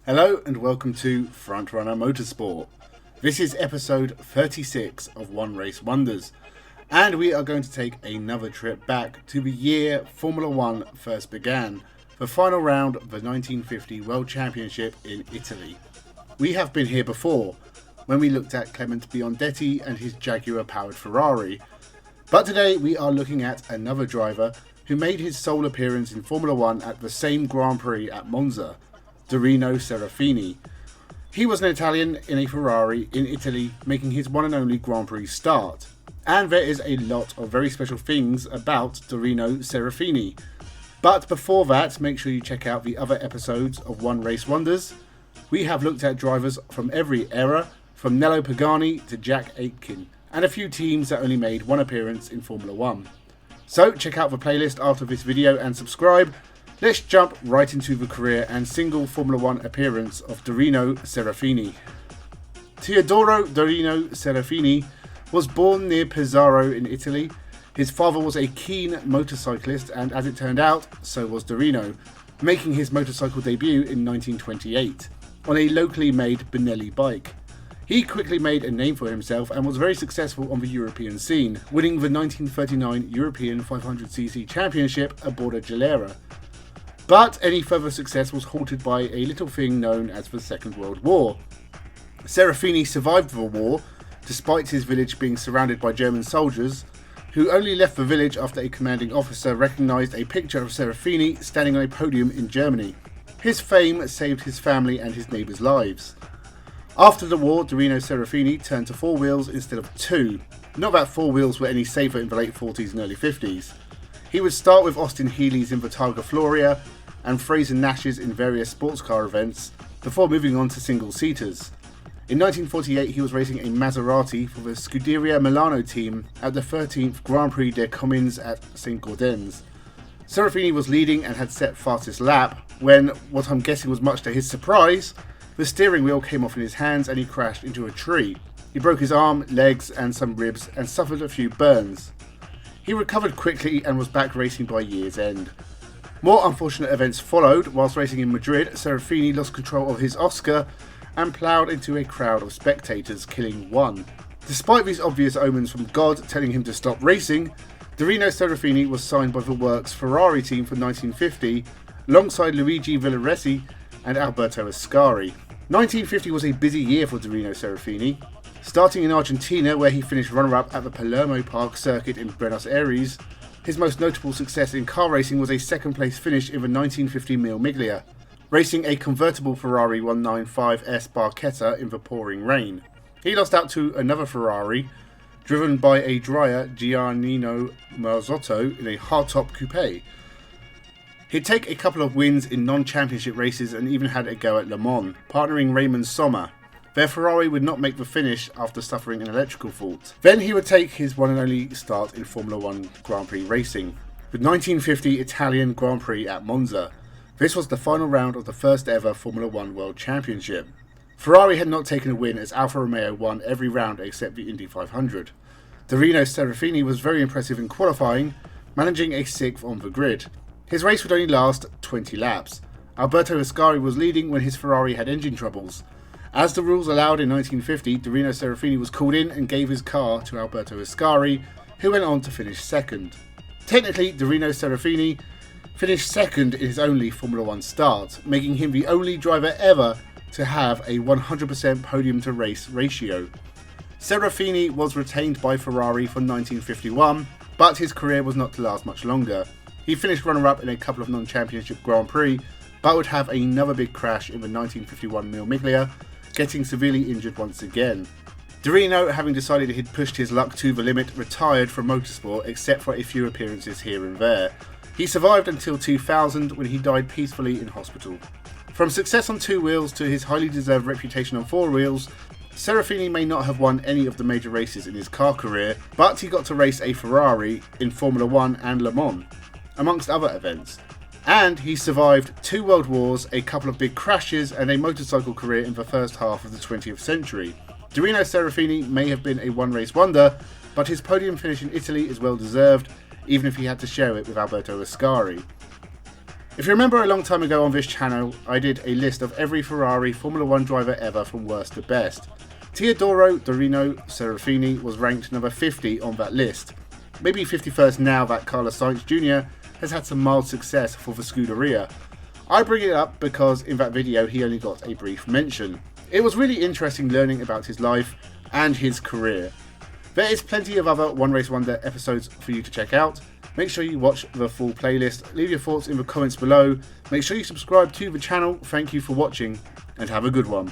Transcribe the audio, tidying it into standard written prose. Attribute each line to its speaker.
Speaker 1: Hello and welcome to Frontrunner Motorsport. This is episode 36 of One Race Wonders, and we are going to take another trip back to the year Formula One first began, the final round of the 1950 World Championship in Italy. We have been here before, when we looked at Clement Biondetti and his Jaguar-powered Ferrari, but today we are looking at another driver who made his sole appearance in Formula One at the same Grand Prix at Monza, Dorino Serafini. He was an Italian in a Ferrari in Italy, making his one and only Grand Prix start. And there is a lot of very special things about Dorino Serafini. But before that, make sure you check out the other episodes of One Race Wonders. We have looked at drivers from every era, from Nello Pagani to Jack Aitken, and a few teams that only made one appearance in Formula One. So check out the playlist after this video and subscribe. Let's jump right into the career and single Formula One appearance of Dorino Serafini. Teodoro Dorino Serafini was born near Pesaro in Italy. His father was a keen motorcyclist, and as it turned out, so was Dorino, making his motorcycle debut in 1928 on a locally made Benelli bike. He quickly made a name for himself and was very successful on the European scene, winning the 1939 European 500cc Championship aboard a Gilera. But any further success was halted by a little thing known as the Second World War. Serafini survived the war, despite his village being surrounded by German soldiers, who only left the village after a commanding officer recognised a picture of Serafini standing on a podium in Germany. His fame saved his family and his neighbours' lives. After the war, Dorino Serafini turned to four wheels instead of two. Not that four wheels were any safer in the late 40s and early 50s. He would start with Austin Healey's in the Targa Floria and Fraser Nash's in various sports car events, before moving on to single-seaters. In 1948 he was racing a Maserati for the Scuderia Milano team at the 13th Grand Prix des Communes at St. Gaudens. Serafini was leading and had set fastest lap when, what I'm guessing was much to his surprise, the steering wheel came off in his hands and he crashed into a tree. He broke his arm, legs and some ribs and suffered a few burns. He recovered quickly and was back racing by year's end. More unfortunate events followed. Whilst racing in Madrid, Serafini lost control of his Oscar and ploughed into a crowd of spectators, killing one. Despite these obvious omens from God telling him to stop racing, Dorino Serafini was signed by the Works Ferrari team for 1950, alongside Luigi Villoresi and Alberto Ascari. 1950 was a busy year for Dorino Serafini. Starting in Argentina, where he finished runner-up at the Palermo Park circuit in Buenos Aires, his most notable success in car racing was a second-place finish in the 1950 Mille Miglia, racing a convertible Ferrari 195S Barchetta in the pouring rain. He lost out to another Ferrari, driven by a Dreyer Giannino Marzotto in a hardtop coupe. He'd take a couple of wins in non-championship races and even had a go at Le Mans, partnering Raymond Sommer. Their Ferrari would not make the finish after suffering an electrical fault. Then he would take his one and only start in Formula One Grand Prix racing, the 1950 Italian Grand Prix at Monza. This was the final round of the first ever Formula One World Championship. Ferrari had not taken a win as Alfa Romeo won every round except the Indy 500. Dorino Serafini was very impressive in qualifying, managing a 6th on the grid. His race would only last 20 laps. Alberto Ascari was leading when his Ferrari had engine troubles. As the rules allowed in 1950, Dorino Serafini was called in and gave his car to Alberto Ascari, who went on to finish second. Technically, Dorino Serafini finished second in his only Formula One start, making him the only driver ever to have a 100% podium-to-race ratio. Serafini was retained by Ferrari for 1951, but his career was not to last much longer. He finished runner-up in a couple of non-championship Grand Prix, but would have another big crash in the 1951 Mille Miglia, getting severely injured once again. Dorino, having decided he'd pushed his luck to the limit, retired from motorsport except for a few appearances here and there. He survived until 2000 when he died peacefully in hospital. From success on two wheels to his highly deserved reputation on four wheels, Serafini may not have won any of the major races in his car career, but he got to race a Ferrari in Formula One and Le Mans, amongst other events. And he survived 2 world wars, a couple of big crashes, and a motorcycle career in the first half of the 20th century. Dorino Serafini may have been a one-race wonder, but his podium finish in Italy is well deserved, even if he had to share it with Alberto Ascari. If you remember a long time ago on this channel, I did a list of every Ferrari Formula 1 driver ever from worst to best. Dorino Serafini was ranked number 50 on that list. Maybe 51st now that Carlos Sainz Jr. has had some mild success for the Scuderia. I bring it up because in that video he only got a brief mention. It was really interesting learning about his life and his career. There is plenty of other One Race Wonder episodes for you to check out. Make sure you watch the full playlist, leave your thoughts in the comments below, make sure you subscribe to the channel, thank you for watching, and have a good one.